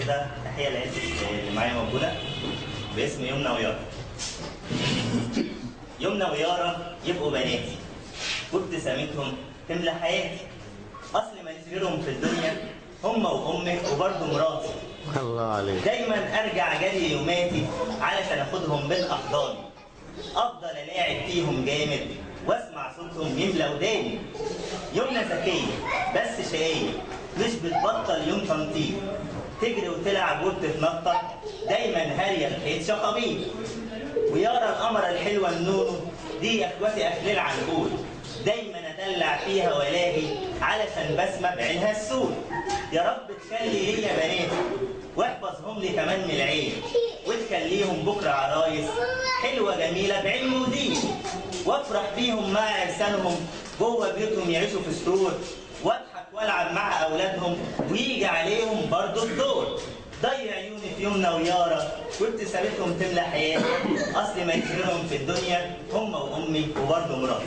كده تحيه لعيلتي اللي معايا موجوده باسم يمنى ويارا. يمنى ويارا يبقوا بناتي وابتسامتهم تملى حياتي. اصل منزلهم في الدنيا هم وامك وبرضه مراتي. الله عليك. دايما ارجع جري يوماتي علشان اخدهم بالاحضان، افضل الاعب فيهم جامد واسمع صوتهم يملى وداني. يمنى ذكيه بس شقيه مش بتبطل يوم تنطيط، تجري وتلعب وبتتنطط دايما هاريه الحيط شقابيط. ويارا القمره الحلوه النونو دي يا اخواتي اخر العنقود، دايما ادلع فيها والاقي علشان بسمه بعينها السود. يا رب تخلي ليا بناتي واحفظهم لي كمان من العين، وتخليهم بكره عرايس حلوه جميله بعلم ودين، وافرح بيهم مع عرسانهم جوه بيوتهم يعيشوا في سرور، واضحك والعب مع اولادهم ويجي عليهم برضه الدور. ضيع عيوني في يمنى ويارا وابتسامتهم تملى حياتي، اصل ما يكفيهم في الدنيا هم وامي وبرضه مراتي.